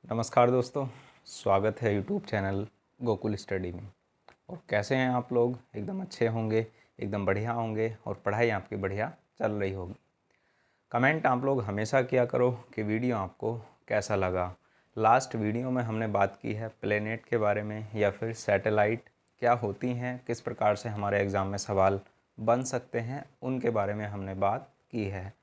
नमस्कार दोस्तों, स्वागत है यूट्यूब चैनल गोकुल स्टडी में। और कैसे हैं आप लोग? एकदम अच्छे होंगे, एकदम बढ़िया होंगे और पढ़ाई आपकी बढ़िया चल रही होगी। कमेंट आप लोग हमेशा किया करो कि वीडियो आपको कैसा लगा। लास्ट वीडियो में हमने बात की है प्लेनेट के बारे में या फिर सैटेलाइट क्या होती हैं, किस प्रकार से हमारे एग्ज़ाम में सवाल बन सकते हैं, उनके बारे में हमने बात की है।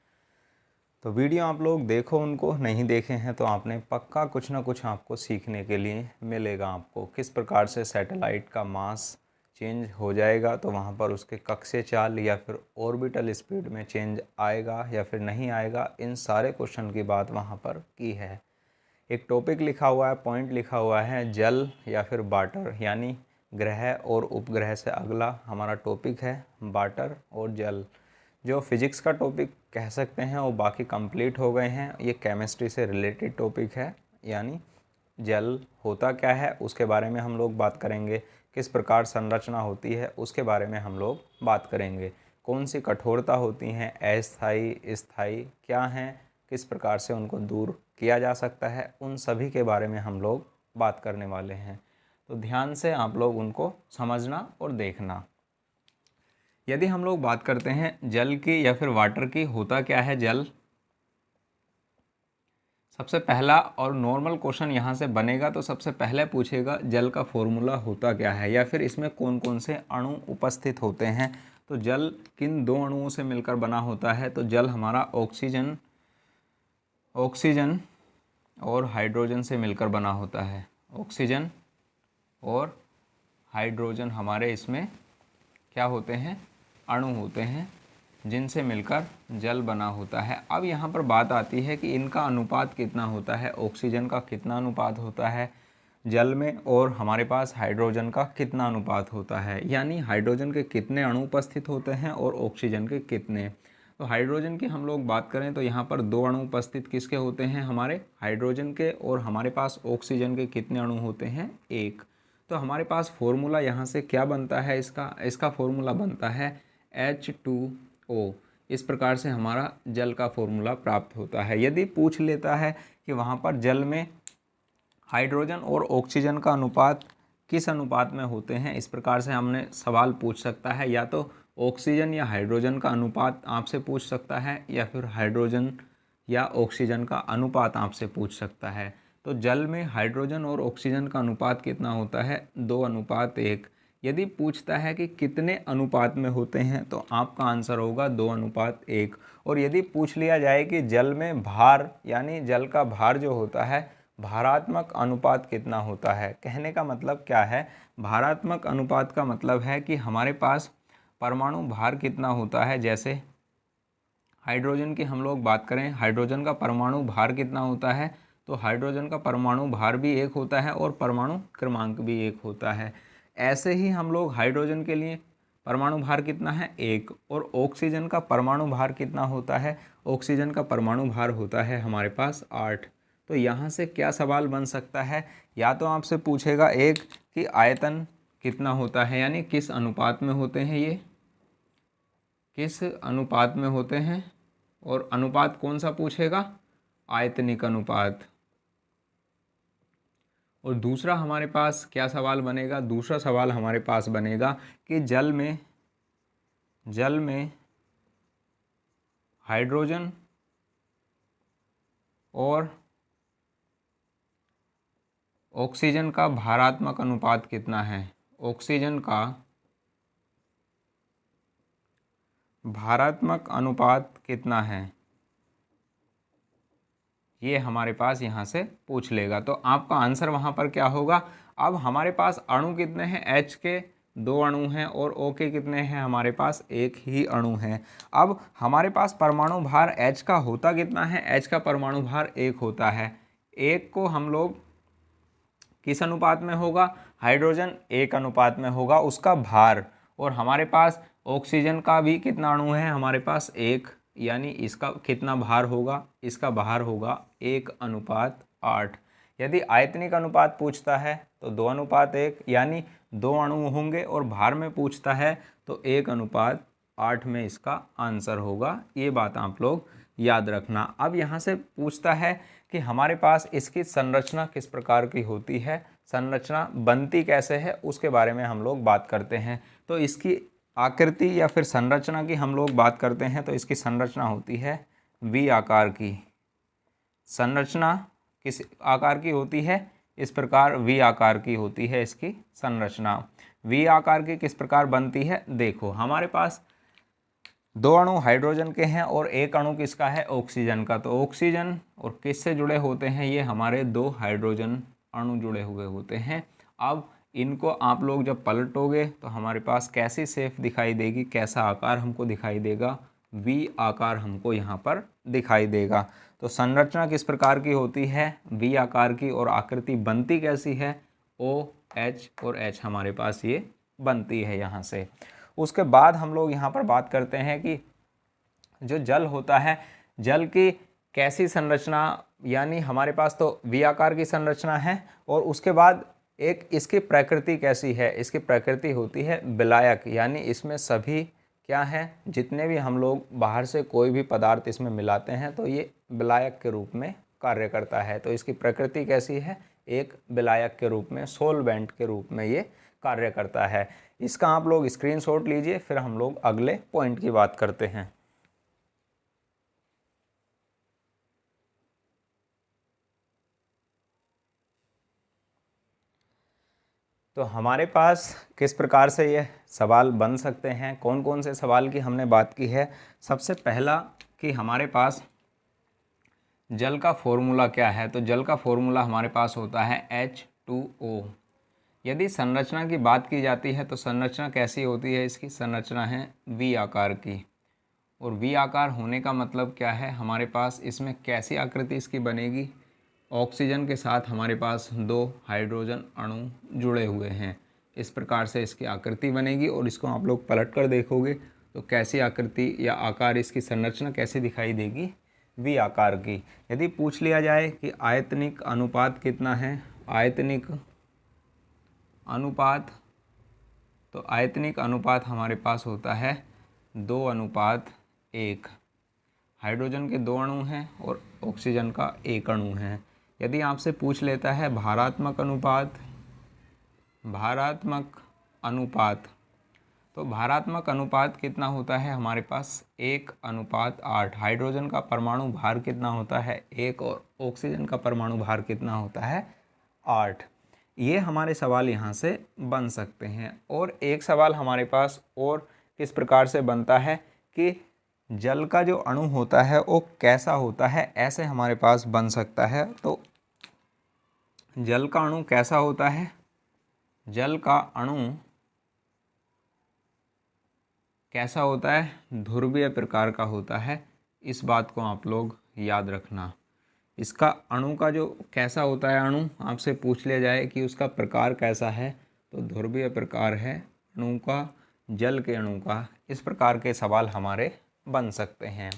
तो वीडियो आप लोग देखो, उनको नहीं देखे हैं तो आपने पक्का कुछ ना कुछ आपको सीखने के लिए मिलेगा। आपको किस प्रकार से सैटेलाइट का मास चेंज हो जाएगा तो वहाँ पर उसके कक्षीय चाल या फिर ऑर्बिटल स्पीड में चेंज आएगा या फिर नहीं आएगा, इन सारे क्वेश्चन की बात वहाँ पर की है। एक टॉपिक लिखा हुआ है, पॉइंट लिखा हुआ है जल या फिर वाटर, यानी ग्रह और उपग्रह से अगला हमारा टॉपिक है वाटर और जल। जो फिजिक्स का टॉपिक कह सकते हैं वो बाकी कंप्लीट हो गए हैं। ये केमिस्ट्री से रिलेटेड टॉपिक है, यानी जल होता क्या है उसके बारे में हम लोग बात करेंगे। किस प्रकार संरचना होती है उसके बारे में हम लोग बात करेंगे। कौन सी कठोरता होती हैं, अस्थायी स्थायी क्या हैं, किस प्रकार से उनको दूर किया जा सकता है, उन सभी के बारे में हम लोग बात करने वाले हैं। तो ध्यान से आप लोग उनको समझना और देखना। यदि हम लोग बात करते हैं जल की या फिर वाटर की, होता क्या है जल। सबसे पहला और नॉर्मल क्वेश्चन यहाँ से बनेगा तो सबसे पहले पूछेगा जल का फॉर्मूला होता क्या है या फिर इसमें कौन कौन से अणु उपस्थित होते हैं। तो जल किन दो अणुओं से मिलकर बना होता है? तो जल हमारा ऑक्सीजन और हाइड्रोजन से मिलकर बना होता है। ऑक्सीजन और हाइड्रोजन हमारे इसमें क्या होते हैं? अणु होते हैं जिनसे मिलकर जल बना होता है। अब यहाँ पर बात आती है कि इनका अनुपात कितना होता है। ऑक्सीजन का कितना अनुपात होता है जल में और हमारे पास हाइड्रोजन का कितना अनुपात होता है, यानी हाइड्रोजन के कितने अणु उपस्थित होते हैं और ऑक्सीजन के कितने। तो हाइड्रोजन की हम लोग बात करें तो यहाँ पर दो अणु उपस्थित किसके होते हैं? हमारे हाइड्रोजन के। और हमारे पास ऑक्सीजन के कितने अणु होते हैं? एक। तो हमारे पास फॉर्मूला यहाँ से क्या बनता है? इसका फॉर्मूला बनता है H2O। इस प्रकार से हमारा जल का फॉर्मूला प्राप्त होता है। यदि पूछ लेता है कि वहाँ पर जल में हाइड्रोजन और ऑक्सीजन का अनुपात किस अनुपात में होते हैं, इस प्रकार से हमने सवाल पूछ सकता है। या तो ऑक्सीजन या हाइड्रोजन का अनुपात आपसे पूछ सकता है या फिर हाइड्रोजन या ऑक्सीजन का अनुपात आपसे पूछ सकता है। तो जल में हाइड्रोजन और ऑक्सीजन का अनुपात कितना होता है? 2:1। यदि पूछता है कि कितने अनुपात में होते हैं तो आपका आंसर होगा 2:1। और यदि पूछ लिया जाए कि जल में भार, यानी जल का भार जो होता है, भारात्मक अनुपात कितना होता है, कहने का मतलब क्या है? भारात्मक अनुपात का मतलब है कि हमारे पास परमाणु भार कितना होता है। जैसे हाइड्रोजन की हम लोग बात करें, हाइड्रोजन का परमाणु भार कितना होता है? तो हाइड्रोजन का परमाणु भार भी 1 होता है और परमाणु क्रमांक भी 1 होता है। ऐसे ही हम लोग हाइड्रोजन के लिए परमाणु भार कितना है? 1। और ऑक्सीजन का परमाणु भार कितना होता है? ऑक्सीजन का परमाणु भार होता है हमारे पास 8। तो यहाँ से क्या सवाल बन सकता है? या तो आपसे पूछेगा एक कि आयतन कितना होता है, यानी किस अनुपात में होते हैं, ये किस अनुपात में होते हैं। और अनुपात कौन सा पूछेगा? आयतनिक अनुपात। और दूसरा हमारे पास क्या सवाल बनेगा? दूसरा सवाल हमारे पास बनेगा कि जल में हाइड्रोजन और ऑक्सीजन का भारात्मक अनुपात कितना है। ऑक्सीजन का भारात्मक अनुपात कितना है, ये हमारे पास यहाँ से पूछ लेगा। तो आपका आंसर वहाँ पर क्या होगा? अब हमारे पास अणु कितने हैं? H के 2 अणु हैं और O के कितने हैं? हमारे पास एक ही अणु है। अब हमारे पास परमाणु भार H का होता कितना है? H का परमाणु भार 1 होता है। 1 को हम लोग किस अनुपात में होगा? हाइड्रोजन 1 अनुपात में होगा उसका भार। और हमारे पास ऑक्सीजन का भी कितना अणु है? हमारे पास 1, यानी इसका कितना भार होगा? इसका भार होगा 1:8। यदि आयतनिक अनुपात पूछता है तो 2:1, यानी 2 अणु होंगे। और भार में पूछता है तो 1:8 में इसका आंसर होगा। ये बात आप लोग याद रखना। अब यहाँ से पूछता है कि हमारे पास इसकी संरचना किस प्रकार की होती है, संरचना बनती कैसे है, उसके बारे में हम लोग बात करते हैं। तो इसकी आकृति या फिर संरचना की हम लोग बात करते हैं तो इसकी संरचना होती है वी आकार की। संरचना किस आकार की होती है, इस प्रकार वी आकार की होती है इसकी संरचना। वी आकार की किस प्रकार बनती है, देखो हमारे पास दो अणु हाइड्रोजन के हैं और एक अणु किसका है, ऑक्सीजन का। तो ऑक्सीजन और किससे जुड़े होते हैं, ये हमारे दो हाइड्रोजन अणु जुड़े हुए होते हैं। अब इनको आप लोग जब पलटोगे तो हमारे पास कैसी शेप दिखाई देगी, कैसा आकार हमको दिखाई देगा, वी आकार हमको यहाँ पर दिखाई देगा। तो संरचना किस प्रकार की होती है, वी आकार की, और आकृति बनती कैसी है, ओ एच और एच हमारे पास ये बनती है यहाँ से। उसके बाद हम लोग यहाँ पर बात करते हैं कि जो जल होता है, जल की कैसी संरचना, यानी हमारे पास तो वी आकार की संरचना है और उसके बाद एक इसकी प्रकृति कैसी है, इसकी प्रकृति होती है विलायक, यानी इसमें सभी क्या है, जितने भी हम लोग बाहर से कोई भी पदार्थ इसमें मिलाते हैं तो ये विलायक के रूप में कार्य करता है। तो इसकी प्रकृति कैसी है, एक विलायक के रूप में, सोलवेंट के रूप में ये कार्य करता है। इसका आप लोग स्क्रीनशॉट लीजिए, फिर हम लोग अगले पॉइंट की बात करते हैं। तो हमारे पास किस प्रकार से ये सवाल बन सकते हैं, कौन कौन से सवाल की हमने बात की है। सबसे पहला कि हमारे पास जल का फॉर्मूला क्या है, तो जल का फॉर्मूला हमारे पास होता है H2O। यदि संरचना की बात की जाती है तो संरचना कैसी होती है, इसकी संरचना है वी आकार की। और वी आकार होने का मतलब क्या है, हमारे पास इसमें कैसी आकृति इसकी बनेगी, ऑक्सीजन के साथ हमारे पास दो हाइड्रोजन अणु जुड़े हुए हैं, इस प्रकार से इसकी आकृति बनेगी। और इसको आप लोग पलट कर देखोगे तो कैसी आकृति या आकार, इसकी संरचना कैसी दिखाई देगी, वी आकार की। यदि पूछ लिया जाए कि आयतनिक अनुपात कितना है, आयतनिक अनुपात, तो आयतनिक अनुपात हमारे पास होता है 2:1। हाइड्रोजन के दो अणु हैं और ऑक्सीजन का एक अणु है। यदि आपसे पूछ लेता है भारात्मक अनुपात, भारात्मक अनुपात, तो भारात्मक अनुपात कितना होता है हमारे पास 1:8। हाइड्रोजन का परमाणु भार कितना होता है 1 और ऑक्सीजन का परमाणु भार कितना होता है 8। ये हमारे सवाल यहाँ से बन सकते हैं। और एक सवाल हमारे पास और किस प्रकार से बनता है कि जल का जो अणु होता है वो कैसा होता है, ऐसे हमारे पास बन सकता है। तो जल का अणु कैसा होता है, जल का अणु कैसा होता है, ध्रुवीय प्रकार का होता है। इस बात को आप लोग याद रखना। इसका अणु का जो कैसा होता है, अणु आपसे पूछ लिया जाए कि उसका प्रकार कैसा है, तो ध्रुवीय प्रकार है अणु का, जल के अणु का। इस प्रकार के सवाल हमारे बन सकते हैं।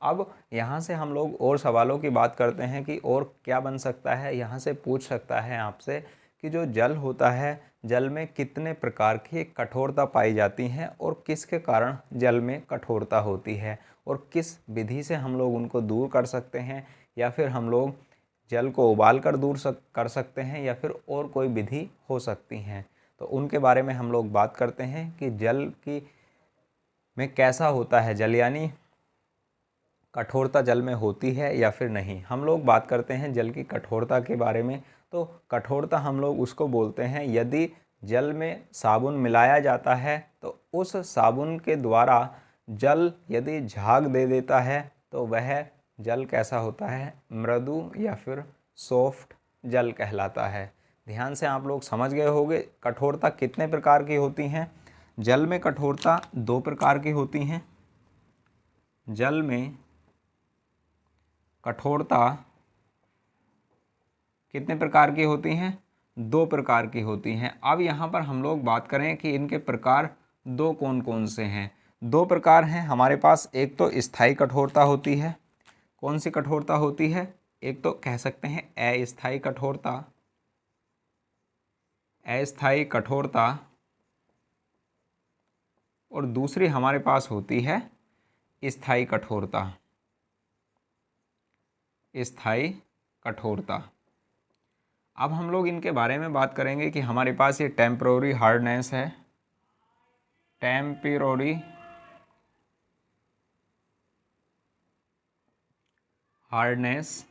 अब यहाँ से हम लोग और सवालों की बात करते हैं कि और क्या बन सकता है। यहाँ से पूछ सकता है आपसे कि जो जल होता है, जल में कितने प्रकार की कठोरता पाई जाती हैं और किसके कारण जल में कठोरता होती है, और किस विधि से हम लोग उनको दूर कर सकते हैं, या फिर हम लोग जल को उबाल कर दूर कर सकते हैं, या फिर और कोई विधि हो सकती हैं। तो उनके बारे में हम लोग बात करते हैं कि जल की में कैसा होता है जल, यानी कठोरता जल में होती है या फिर नहीं। हम लोग बात करते हैं जल की कठोरता के बारे में। तो कठोरता हम लोग उसको बोलते हैं यदि जल में साबुन मिलाया जाता है तो उस साबुन के द्वारा जल यदि झाग दे देता है तो वह जल कैसा होता है, मृदु या फिर सॉफ्ट जल कहलाता है। ध्यान से आप लोग समझ गए होंगे कठोरता कितने प्रकार की होती हैं। जल में कठोरता दो प्रकार की होती हैं। जल में कठोरता कितने प्रकार की होती हैं, दो प्रकार की होती हैं। अब यहाँ पर हम लोग बात करें कि इनके प्रकार दो कौन कौन से हैं। दो प्रकार हैं हमारे पास। एक तो स्थायी कठोरता होती है। कौन सी कठोरता होती है, एक तो कह सकते हैं अस्थायी कठोरता, अस्थायी कठोरता, और दूसरी हमारे पास होती है स्थायी कठोरता। स्थायी कठोरता। अब हम लोग इनके बारे में बात करेंगे कि हमारे पास ये टेम्पररी हार्डनेस है, टेम्पररी हार्डनेस,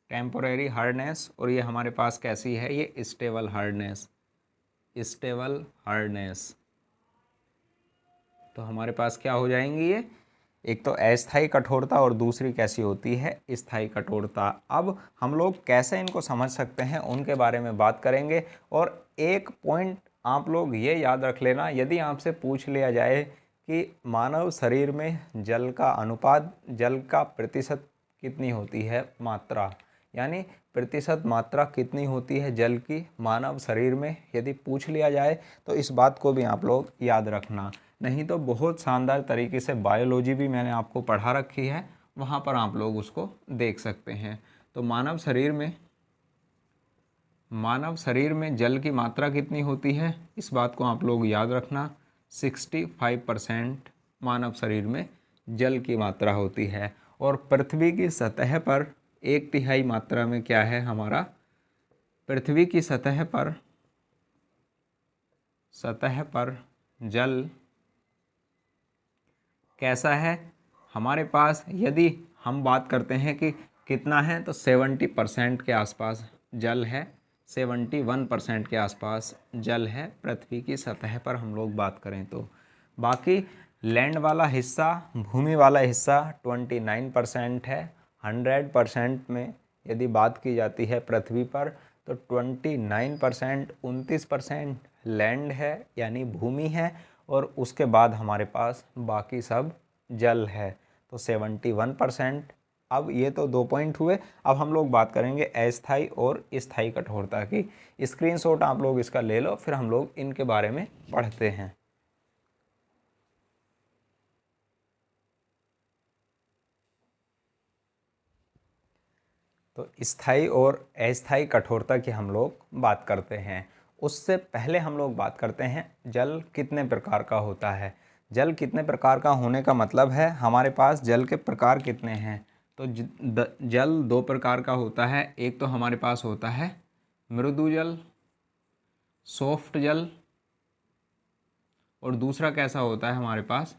टेम्पोरेरी हार्डनेस, और ये हमारे पास कैसी है, ये स्टेबल हार्डनेस, स्टेबल हार्डनेस। तो हमारे पास क्या हो जाएंगी ये, एक तो अस्थायी कठोरता और दूसरी कैसी होती है, स्थायी कठोरता। अब हम लोग कैसे इनको समझ सकते हैं उनके बारे में बात करेंगे। और एक पॉइंट आप लोग ये याद रख लेना, यदि आपसे पूछ लिया जाए कि मानव शरीर में जल का अनुपात, जल का प्रतिशत कितनी होती है, मात्रा, यानी प्रतिशत मात्रा कितनी होती है जल की मानव शरीर में, यदि पूछ लिया जाए तो इस बात को भी आप लोग याद रखना। नहीं तो बहुत शानदार तरीके से बायोलॉजी भी मैंने आपको पढ़ा रखी है, वहाँ पर आप लोग उसको देख सकते हैं। तो मानव शरीर में जल की मात्रा कितनी होती है, इस बात को आप लोग याद रखना। 65% मानव शरीर में जल की मात्रा होती है। और पृथ्वी की सतह पर 1/3 मात्रा में क्या है हमारा, पृथ्वी की सतह पर जल कैसा है हमारे पास, यदि हम बात करते हैं कि कितना है, तो 70% के आसपास जल है, 71% के आसपास जल है पृथ्वी की सतह पर हम लोग बात करें तो। बाकी लैंड वाला हिस्सा, भूमि वाला हिस्सा 29% है। 100% में यदि बात की जाती है पृथ्वी पर, तो 29%, 29% लैंड है यानी भूमि है, और उसके बाद हमारे पास बाकी सब जल है, तो 71%। अब ये तो 2 पॉइंट हुए। अब हम लोग बात करेंगे अस्थायी और स्थायी कठोरता की। स्क्रीनशॉट आप लोग इसका ले लो, फिर हम लोग इनके बारे में पढ़ते हैं। तो स्थायी और अस्थायी कठोरता की हम लोग बात करते हैं। उससे पहले हम लोग बात करते हैं जल कितने प्रकार का होता है। जल कितने प्रकार का होने का मतलब है हमारे पास जल के प्रकार कितने हैं। तो जल 2 प्रकार का होता है। एक तो हमारे पास होता है मृदु जल, सॉफ्ट जल, और दूसरा कैसा होता है हमारे पास,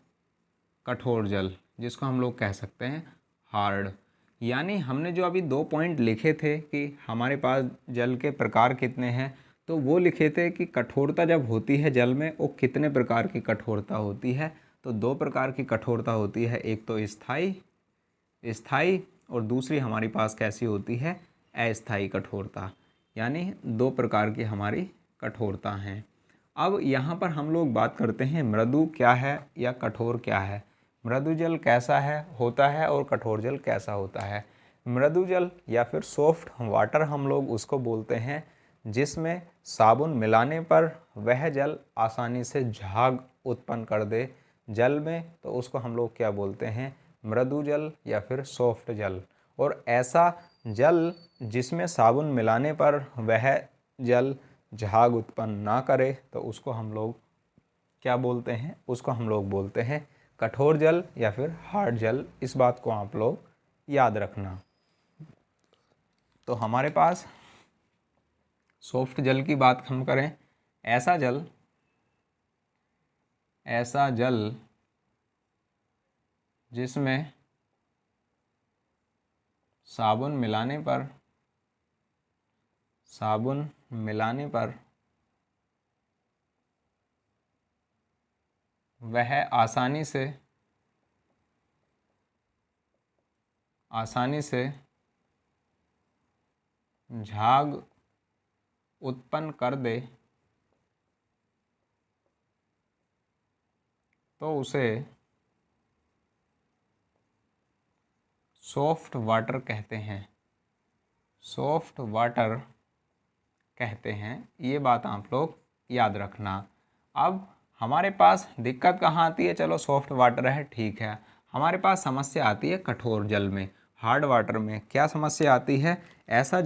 कठोर जल, जिसको हम लोग कह सकते हैं हार्ड। यानी हमने जो अभी 2 पॉइंट लिखे थे कि हमारे पास जल के प्रकार कितने हैं, तो वो लिखे थे कि कठोरता जब होती है जल में, वो कितने प्रकार की कठोरता होती है। तो 2 प्रकार की कठोरता होती है, एक तो स्थायी और दूसरी हमारी पास कैसी होती है, अस्थायी कठोरता। यानी 2 प्रकार की हमारी कठोरता हैं। अब यहाँ पर हम लोग बात करते हैं मृदु क्या है या कठोर क्या है। मृदु जल कैसा है होता है और कठोर जल कैसा होता है। मृदु जल या फिर सॉफ्ट वाटर हम लोग उसको बोलते हैं जिसमें साबुन मिलाने पर वह जल आसानी से झाग उत्पन्न कर दे जल में, तो उसको हम लोग क्या बोलते हैं, मृदु जल या फिर सॉफ्ट जल। और ऐसा जल जिसमें साबुन मिलाने पर वह जल झाग उत्पन्न ना करे, तो उसको हम लोग क्या बोलते हैं, उसको हम लोग बोलते हैं कठोर जल या फिर हार्ड जल। इस बात को आप लोग याद रखना। तो हमारे पास सॉफ्ट जल की बात हम करें, ऐसा जल जिसमें साबुन मिलाने पर वह आसानी से झाग उत्पन्न कर दे, तो उसे सॉफ्ट वाटर कहते हैं। सॉफ्ट वाटर कहते हैं, ये बात आप लोग याद रखना। अब हमारे पास दिक्कत कहाँ आती है, चलो सॉफ्ट वाटर है ठीक है, हमारे पास समस्या आती है कठोर जल में, हार्ड वाटर में। क्या समस्या आती है, ऐसा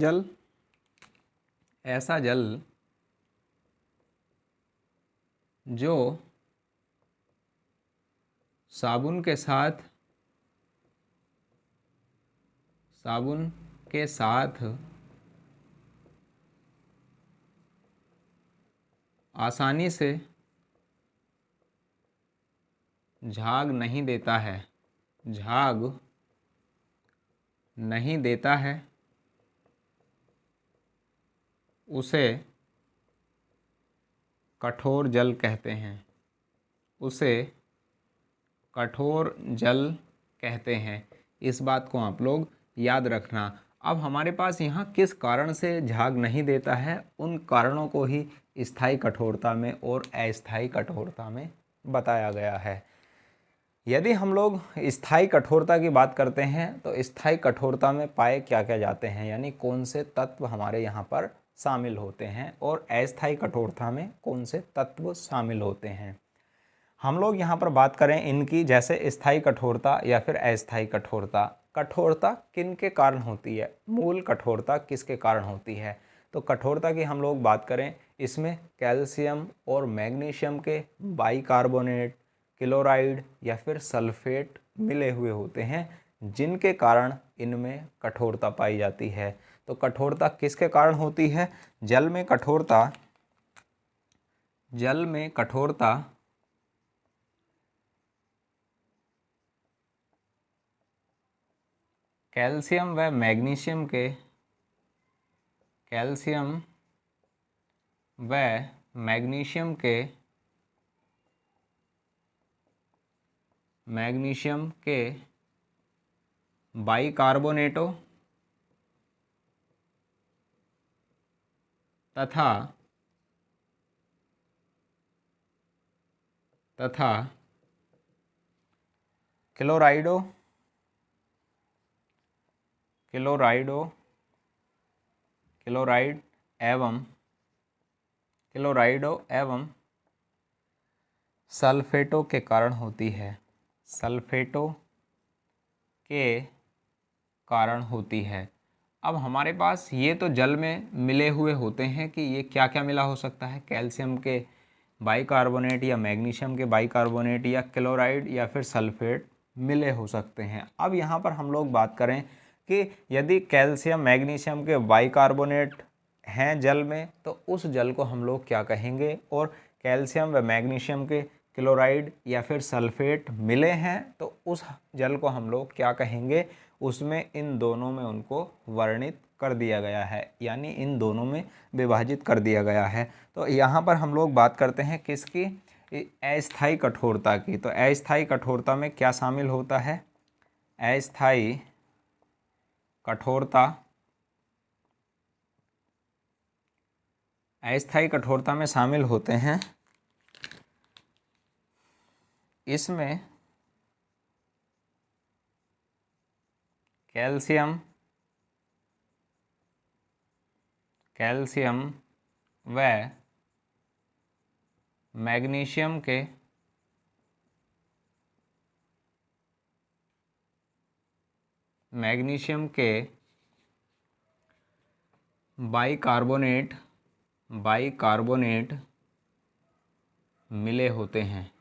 जल जो साबुन के साथ आसानी से झाग नहीं देता है, उसे कठोर जल कहते हैं, इस बात को आप लोग याद रखना। अब हमारे पास यहाँ किस कारण से झाग नहीं देता है, उन कारणों को ही स्थायी कठोरता में और अस्थायी कठोरता में बताया गया है। यदि हम लोग स्थायी कठोरता की बात करते हैं तो स्थायी कठोरता में पाए क्या क्या जाते हैं, यानी कौन से तत्व हमारे यहाँ पर शामिल होते हैं, और अस्थायी कठोरता में कौन से तत्व शामिल होते हैं। हम लोग यहाँ पर बात करें इनकी, जैसे स्थायी कठोरता या फिर अस्थायी कठोरता। कठोरता किन के कारण होती है, मूल कठोरता किसके कारण होती है। तो कठोरता की हम लोग बात करें, इसमें कैल्शियम और मैग्नीशियम के बाइकार्बोनेट, क्लोराइड या फिर सल्फेट मिले हुए होते हैं, जिनके कारण इनमें कठोरता पाई जाती है। तो कठोरता किसके कारण होती है, जल में कठोरता कैल्शियम व मैग्नीशियम के बाइकार्बोनेटों तथा क्लोराइडो एवं सल्फेटों के कारण होती है। अब हमारे पास ये तो जल में मिले हुए होते हैं कि ये क्या क्या मिला हो सकता है, कैल्शियम के बाइकार्बोनेट या मैग्नीशियम के बाइकार्बोनेट या क्लोराइड या फिर सल्फेट मिले हो सकते हैं। अब यहाँ पर हम लोग बात करें कि यदि कैल्शियम मैग्नीशियम के बाइकार्बोनेट हैं जल में, तो उस जल को हम लोग क्या कहेंगे, और कैल्शियम व मैग्नीशियम के क्लोराइड या फिर सल्फेट मिले हैं तो उस जल को हम लोग क्या कहेंगे, उसमें इन दोनों में उनको वर्णित कर दिया गया है, यानी इन दोनों में विभाजित कर दिया गया है। तो यहाँ पर हम लोग बात करते हैं किसकी, अस्थायी कठोरता की। तो अस्थायी कठोरता में क्या शामिल होता है, अस्थायी कठोरता में शामिल होते हैं, इसमें कैल्शियम व मैग्नीशियम के बाइकार्बोनेट मिले होते हैं।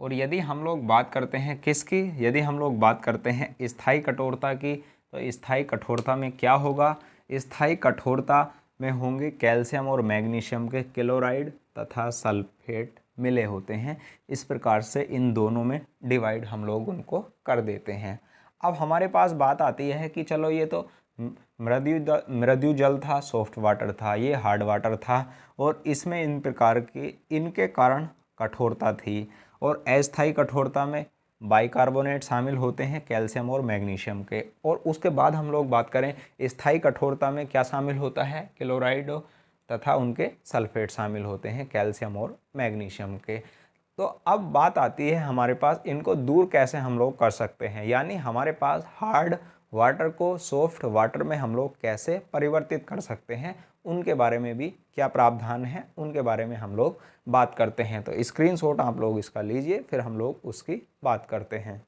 और यदि हम लोग बात करते हैं किसकी, यदि हम लोग बात करते हैं स्थायी कठोरता की, तो स्थायी कठोरता में क्या होगा, स्थायी कठोरता में होंगे कैल्शियम और मैग्नीशियम के क्लोराइड तथा सल्फेट मिले होते हैं। इस प्रकार से इन दोनों में डिवाइड हम लोग उनको कर देते हैं। अब हमारे पास बात आती है कि चलो ये तो मृदु जल था, सॉफ्ट वाटर था, ये हार्ड वाटर था, और इसमें इन प्रकार की इनके कारण कठोरता थी। और अस्थायी कठोरता में बाइकार्बोनेट शामिल होते हैं, कैल्शियम और मैग्नीशियम के। और उसके बाद हम लोग बात करें स्थायी कठोरता में क्या शामिल होता है, क्लोराइड तथा उनके सल्फेट शामिल होते हैं, कैल्शियम और मैग्नीशियम के। तो अब बात आती है हमारे पास इनको दूर कैसे हम लोग कर सकते हैं, यानी हमारे पास हार्ड वाटर को सॉफ्ट वाटर में हम लोग कैसे परिवर्तित कर सकते हैं, उनके बारे में भी क्या प्रावधान है, उनके बारे में हम लोग बात करते हैं। तो स्क्रीनशॉट आप लोग इसका लीजिए, फिर हम लोग उसकी बात करते हैं।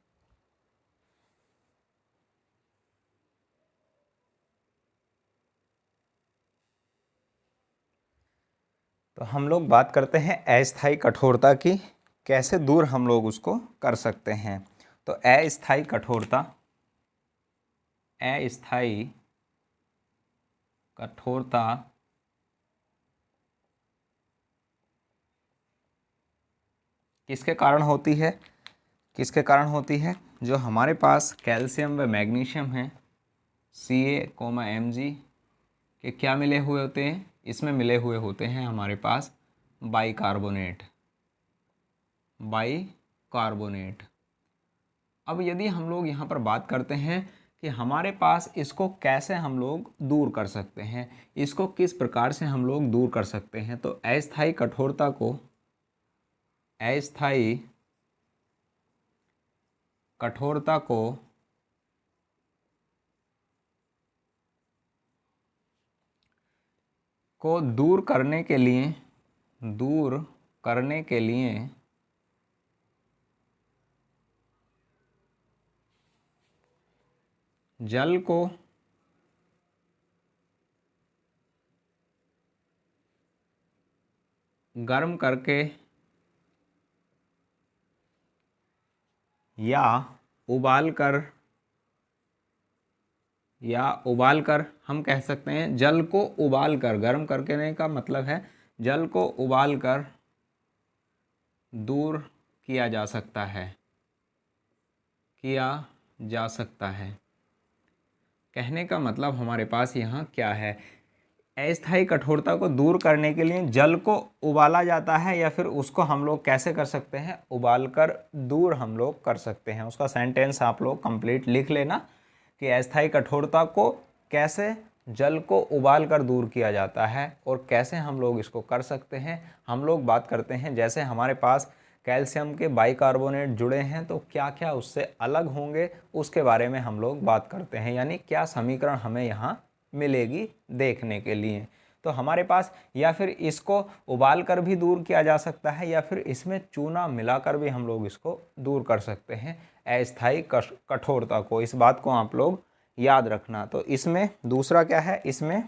तो हम लोग बात करते हैं अस्थायी कठोरता की, कैसे दूर हम लोग उसको कर सकते हैं। तो अस्थायी कठोरता, अस्थायी कठोरता किसके कारण होती है, किसके कारण होती है? जो हमारे पास कैल्शियम व मैग्नीशियम है, Ca, Mg के क्या मिले हुए होते हैं? इसमें मिले हुए होते हैं हमारे पास बाइकार्बोनेट, बाइकार्बोनेट। अब यदि हम लोग यहाँ पर बात करते हैं कि हमारे पास इसको कैसे हम लोग दूर कर सकते हैं, इसको किस प्रकार से हम लोग दूर कर सकते हैं, तो अस्थायी कठोरता को, अस्थायी कठोरता को दूर करने के लिए, दूर करने के लिए जल को गर्म करके या उबाल कर हम कह सकते हैं, जल को उबाल कर, गर्म करके का मतलब है जल को उबाल कर दूर किया जा सकता है, किया जा सकता है। कहने का मतलब हमारे पास यहाँ क्या है, अस्थायी कठोरता को दूर करने के लिए जल को उबाला जाता है, या फिर उसको हम लोग कैसे कर सकते हैं, उबाल कर दूर हम लोग कर सकते हैं। उसका सेंटेंस आप लोग कंप्लीट लिख लेना कि अस्थायी कठोरता को कैसे जल को उबाल कर दूर किया जाता है और कैसे हम लोग इसको कर सकते हैं। हम लोग बात करते हैं जैसे हमारे पास कैल्शियम के बाइकार्बोनेट जुड़े हैं तो क्या क्या उससे अलग होंगे, उसके बारे में हम लोग बात करते हैं, यानी क्या समीकरण हमें यहाँ मिलेगी देखने के लिए। तो हमारे पास या फिर इसको उबाल कर भी दूर किया जा सकता है, या फिर इसमें चूना मिलाकर भी हम लोग इसको दूर कर सकते हैं अस्थायी कठोरता को। इस बात को आप लोग याद रखना। तो इसमें दूसरा क्या है, इसमें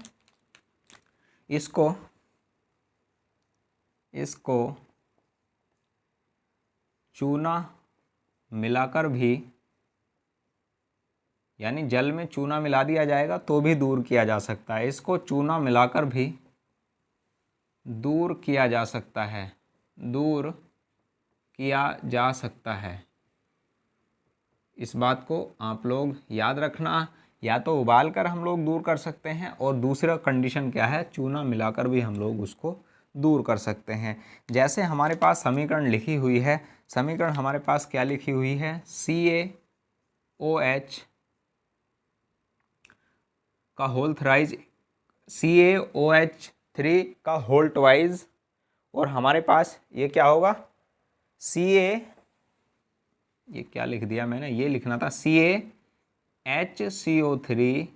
इसको चूना मिलाकर भी, यानी जल में चूना मिला दिया जाएगा तो भी दूर किया जा सकता है, इसको चूना मिलाकर भी दूर किया जा सकता है, दूर किया जा सकता है। इस बात को आप लोग याद रखना, या तो उबाल कर हम लोग दूर कर सकते हैं, और दूसरा कंडीशन क्या है, चूना मिलाकर भी हम लोग उसको दूर कर सकते हैं। जैसे हमारे पास समीकरण लिखी हुई है, समीकरण हमारे पास क्या लिखी हुई है, CaOH का होल थ्राइज, CaOH3 का होल ट्वाइज, और हमारे पास ये क्या होगा, ये क्या लिख दिया मैंने, ये लिखना था CaHCO3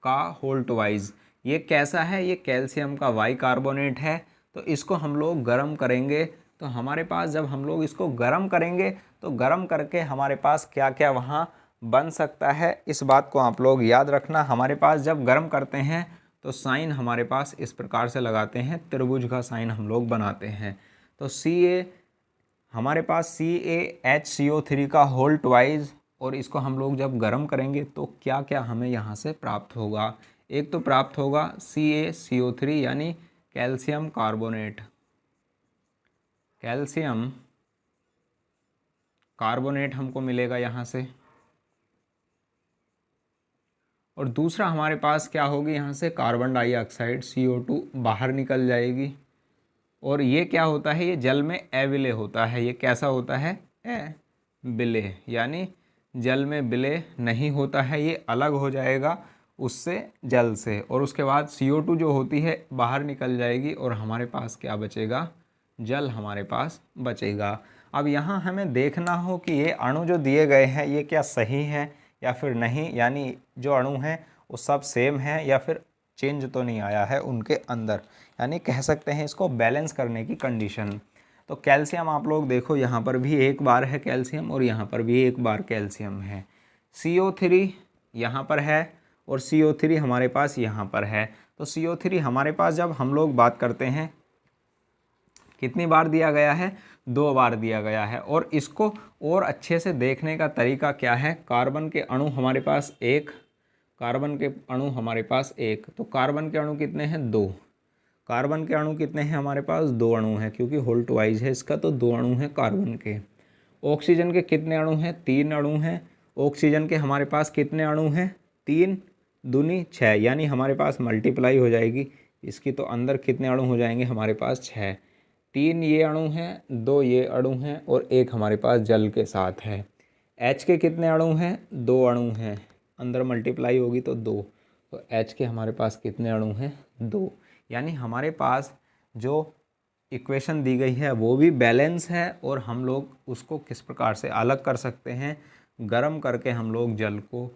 का होल ट्वाइज। ये कैसा है, ये कैल्शियम का बाइकार्बोनेट है। तो इसको हम लोग गर्म करेंगे, तो हमारे पास जब हम लोग इसको गर्म करेंगे तो गर्म करके हमारे पास क्या क्या वहाँ बन सकता है, इस बात को आप लोग याद रखना। हमारे पास जब गर्म करते हैं तो साइन हमारे पास इस प्रकार से लगाते हैं, त्रिभुज का साइन हम लोग बनाते हैं। तो हमारे पास CaHCO3 का होल ट्वाइज, और इसको हम लोग जब गर्म करेंगे तो क्या क्या हमें यहाँ से प्राप्त होगा, एक तो प्राप्त होगा CaCO3 यानी कैल्शियम कार्बोनेट, कैल्शियम कार्बोनेट हमको मिलेगा यहाँ से। और दूसरा हमारे पास क्या होगी, यहाँ से कार्बन डाइऑक्साइड CO2 बाहर निकल जाएगी। और ये क्या होता है, ये जल में अविलय होता है। ये कैसा होता है, अविलय, यानी जल में विलय नहीं होता है, ये अलग हो जाएगा उससे, जल से। और उसके बाद CO2 जो होती है बाहर निकल जाएगी, और हमारे पास क्या बचेगा, जल हमारे पास बचेगा। अब यहाँ हमें देखना हो कि ये अणु जो दिए गए हैं ये क्या सही हैं या फिर नहीं, यानी जो अणु हैं वो सब सेम हैं या फिर चेंज तो नहीं आया है उनके अंदर, यानी कह सकते हैं इसको बैलेंस करने की कंडीशन। तो कैल्शियम आप लोग देखो, यहाँ पर भी एक बार है कैल्शियम और यहाँ पर भी एक बार कैल्शियम है। CO3 यहाँ पर है और CO3 हमारे पास यहाँ पर है। तो CO3 हमारे पास जब हम लोग बात करते हैं कितनी बार दिया गया है, 2 बार दिया गया है। और इसको और अच्छे से देखने का तरीका क्या है, कार्बन के अणु हमारे पास 1, कार्बन के अणु हमारे पास 1, तो कार्बन के अणु कितने हैं, 2। कार्बन के अणु कितने हैं हमारे पास, 2 अणु हैं, क्योंकि होल्ट वाइज है इसका, तो 2 अणु हैं कार्बन के। ऑक्सीजन के कितने अणु हैं, 3 अणु हैं। ऑक्सीजन के हमारे पास कितने अणु हैं, 3 दूनी 6, यानी हमारे पास मल्टीप्लाई हो जाएगी इसकी, तो अंदर कितने अणु हो जाएंगे हमारे पास, 6। 3 ये अणु हैं, 2 ये अणु हैं, और 1 हमारे पास जल के साथ है। H के कितने अणु हैं, 2 अणु हैं, अंदर मल्टीप्लाई होगी तो 2, तो H के हमारे पास कितने अणु हैं, 2। यानी हमारे पास जो इक्वेशन दी गई है वो भी बैलेंस है, और हम लोग उसको किस प्रकार से अलग कर सकते हैं, गर्म करके हम लोग जल को,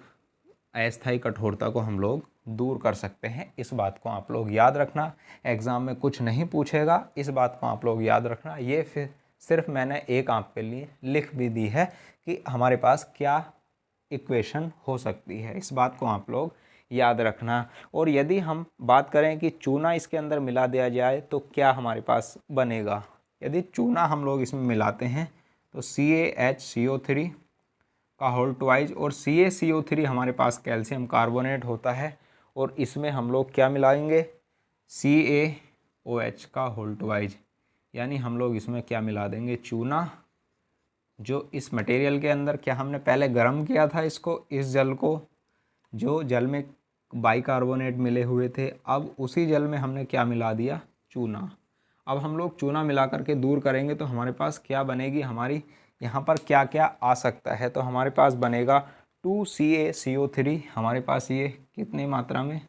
अस्थायी कठोरता को हम लोग दूर कर सकते हैं। इस बात को आप लोग याद रखना, एग्ज़ाम में कुछ नहीं पूछेगा, इस बात को आप लोग याद रखना। ये फिर सिर्फ मैंने एक आपके लिए लिख भी दी है कि हमारे पास क्या इक्वेशन हो सकती है, इस बात को आप लोग याद रखना। और यदि हम बात करें कि चूना इसके अंदर मिला दिया जाए तो क्या हमारे पास बनेगा, यदि चूना हम लोग इसमें मिलाते हैं तो CaHCO3 का होल ट्वाइज, और CaCO3 हमारे पास कैल्शियम कार्बोनेट होता है, और इसमें हम लोग क्या मिलाएंगे, CaOH का होल ट्वाइज, यानी हम लोग इसमें क्या मिला देंगे, चूना। जो इस मटेरियल के अंदर क्या हमने पहले गर्म किया था इसको, इस जल को, जो जल में बाइकार्बोनेट मिले हुए थे, अब उसी जल में हमने क्या मिला दिया, चूना। अब हम लोग चूना मिला करके दूर करेंगे तो हमारे पास क्या बनेगी, हमारी यहाँ पर क्या क्या आ सकता है, तो हमारे पास बनेगा 2CaCO3, हमारे पास ये कितनी मात्रा में,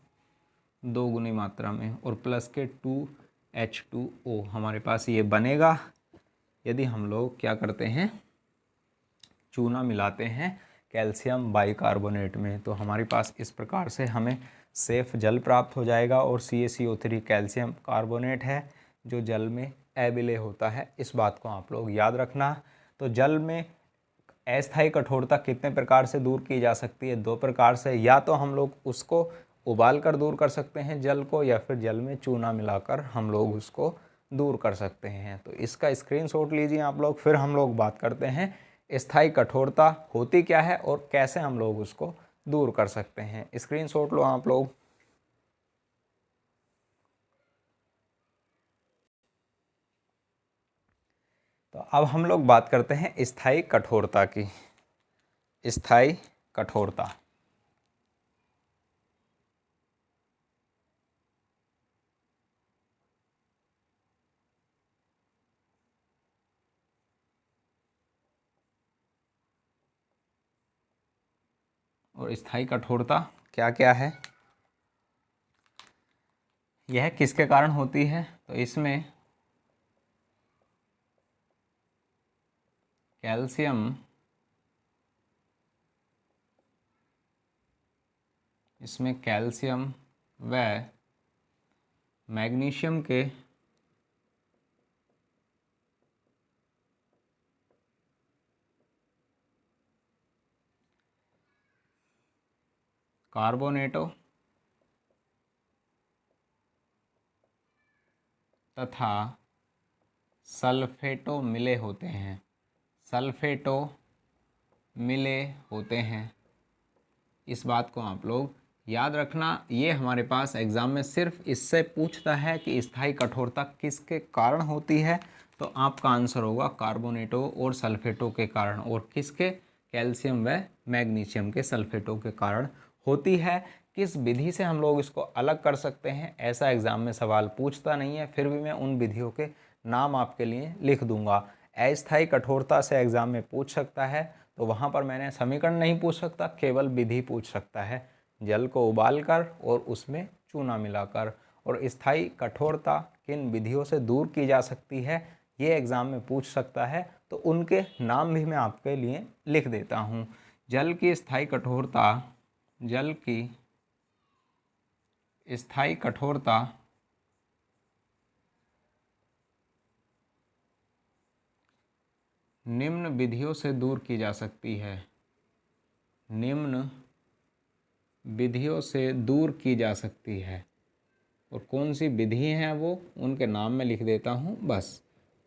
2 गुनी मात्रा में, और प्लस के 2H2O हमारे पास ये बनेगा यदि हम लोग क्या करते हैं, चूना मिलाते हैं कैल्शियम बाइकार्बोनेट में। तो हमारे पास इस प्रकार से हमें सेफ जल प्राप्त हो जाएगा, और CaCO3 कैल्शियम कार्बोनेट है जो जल में अविलय होता है, इस बात को आप लोग याद रखना। तो जल में अस्थायी कठोरता कितने प्रकार से दूर की जा सकती है, 2 प्रकार से, या तो हम लोग उसको उबाल कर दूर कर सकते हैं जल को, या फिर जल में चूना मिलाकर हम लोग उसको दूर कर सकते हैं। तो इसका स्क्रीनशॉट लीजिए आप लोग, फिर हम लोग बात करते हैं स्थायी कठोरता होती क्या है और कैसे हम लोग उसको दूर कर सकते हैं। स्क्रीनशॉट लो आप लोग। तो अब हम लोग बात करते हैं स्थायी कठोरता की। स्थायी कठोरता, और स्थायी कठोरता क्या क्या है, यह किसके कारण होती है, तो इसमें कैल्शियम, इसमें कैल्शियम व मैग्नीशियम के कार्बोनेटों तथा सल्फेटो मिले होते हैं, सल्फेटो मिले होते हैं। इस बात को आप लोग याद रखना। ये हमारे पास एग्ज़ाम में सिर्फ इससे पूछता है कि स्थायी कठोरता किसके कारण होती है, तो आपका आंसर होगा कार्बोनेटो और सल्फेटो के कारण, और किसके, कैल्शियम व मैग्नीशियम के सल्फेटों के कारण होती है। किस विधि से हम लोग इसको अलग कर सकते हैं, ऐसा एग्ज़ाम में सवाल पूछता नहीं है, फिर भी मैं उन विधियों के नाम आपके लिए लिख दूंगा। अस्थायी कठोरता से एग्ज़ाम में पूछ सकता है, तो वहाँ पर मैंने समीकरण नहीं पूछ सकता, केवल विधि पूछ सकता है, जल को उबालकर और उसमें चूना मिलाकर। और स्थायी कठोरता किन विधियों से दूर की जा सकती है, ये एग्ज़ाम में पूछ सकता है, तो उनके नाम भी मैं आपके लिए लिख देता हूँ। जल की स्थायी कठोरता, जल की स्थायी कठोरता निम्न विधियों से दूर की जा सकती है, निम्न विधियों से दूर की जा सकती है। और कौन सी विधि हैं वो, उनके नाम मैं लिख देता हूँ बस।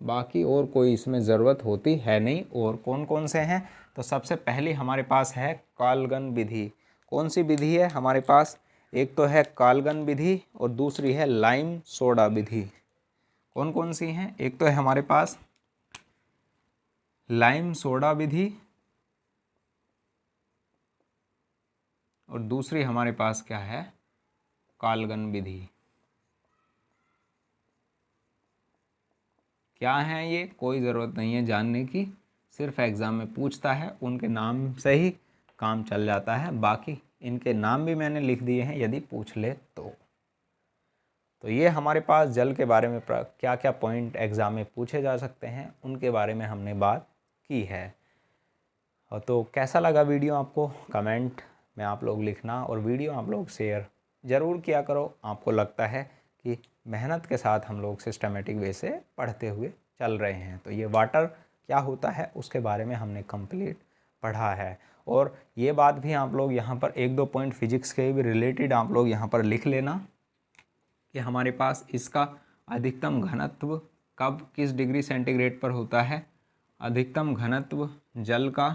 बाकी और कोई इसमें ज़रूरत होती है नहीं। और कौन कौन से हैं, तो सबसे पहली हमारे पास है कालगन विधि। कौन सी विधि है हमारे पास, एक तो है कालगन विधि और दूसरी है लाइम सोडा विधि। कौन कौन सी हैं, एक तो है हमारे पास लाइम सोडा विधि और दूसरी हमारे पास क्या है, कालगन विधि। क्या है ये, कोई ज़रूरत नहीं है जानने की, सिर्फ एग्ज़ाम में पूछता है, उनके नाम से ही काम चल जाता है। बाकी इनके नाम भी मैंने लिख दिए हैं यदि पूछ ले तो ये हमारे पास जल के बारे में क्या क्या पॉइंट एग्ज़ाम में पूछे जा सकते हैं उनके बारे में हमने बात की है। तो कैसा लगा वीडियो आपको, कमेंट में आप लोग लिखना और वीडियो आप लोग शेयर ज़रूर किया करो। आपको लगता है कि मेहनत के साथ हम लोग सिस्टमेटिक वे से पढ़ते हुए चल रहे हैं। तो ये वाटर क्या होता है उसके बारे में हमने कंप्लीट पढ़ा है। और ये बात भी आप लोग यहाँ पर एक दो पॉइंट फिजिक्स के भी रिलेटेड आप लोग यहाँ पर लिख लेना कि हमारे पास इसका अधिकतम घनत्व कब किस डिग्री सेंटीग्रेड पर होता है, अधिकतम घनत्व जल का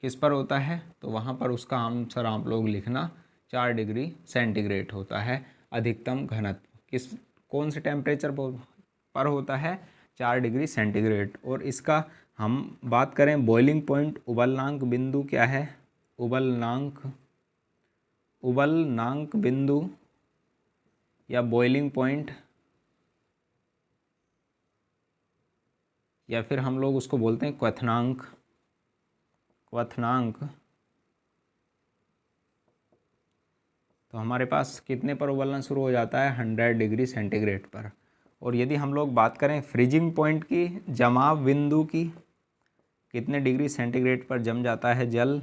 किस पर होता है, तो वहाँ पर उसका आंसर आप लोग लिखना 4 डिग्री सेंटीग्रेड होता है अधिकतम घनत्व। किस कौन से टेम्परेचर पर होता है, 4 डिग्री सेंटीग्रेड। और इसका हम बात करें बॉइलिंग पॉइंट, उबलनांक बिंदु क्या है, उबलनांक बिंदु या बॉइलिंग पॉइंट, या फिर हम लोग उसको बोलते हैं क्वथनांक। तो हमारे पास कितने पर उबलना शुरू हो जाता है, 100 डिग्री सेंटीग्रेड पर। और यदि हम लोग बात करें फ्रीजिंग पॉइंट की, जमाव बिंदु की, कितने डिग्री सेंटीग्रेड पर जम जाता है जल,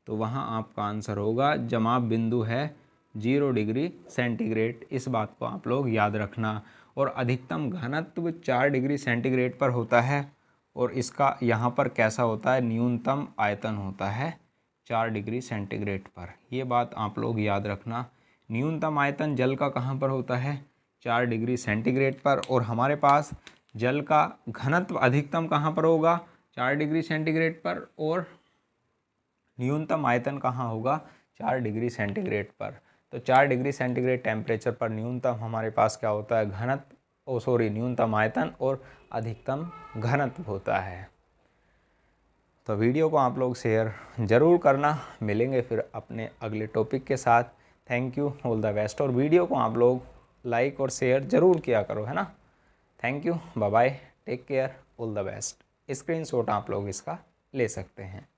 तो वहाँ आपका आंसर होगा जमाव बिंदु है 0 डिग्री सेंटीग्रेड। इस बात को आप लोग याद रखना। और अधिकतम घनत्व 4 डिग्री सेंटीग्रेड पर होता है और इसका यहाँ पर कैसा होता है, न्यूनतम आयतन होता है 4 डिग्री सेंटीग्रेड पर। ये बात आप लोग याद रखना। न्यूनतम आयतन जल का कहाँ पर होता है, 4 डिग्री सेंटीग्रेड पर। और हमारे पास जल का घनत्व अधिकतम कहाँ पर होगा, 4 डिग्री सेंटीग्रेड पर। और न्यूनतम आयतन कहाँ होगा, 4 डिग्री सेंटीग्रेड पर। तो 4 डिग्री सेंटीग्रेड टेम्परेचर पर न्यूनतम हमारे पास क्या होता है, न्यूनतम आयतन और अधिकतम घनत्व होता है। तो वीडियो को आप लोग शेयर ज़रूर करना। मिलेंगे फिर अपने अगले टॉपिक के साथ। Thank you, all the best. और वीडियो को आप लोग लाइक और शेयर ज़रूर किया करो, है ना। Thank you, bye bye, take care, all the best. Screenshot आप लोग इसका ले सकते हैं।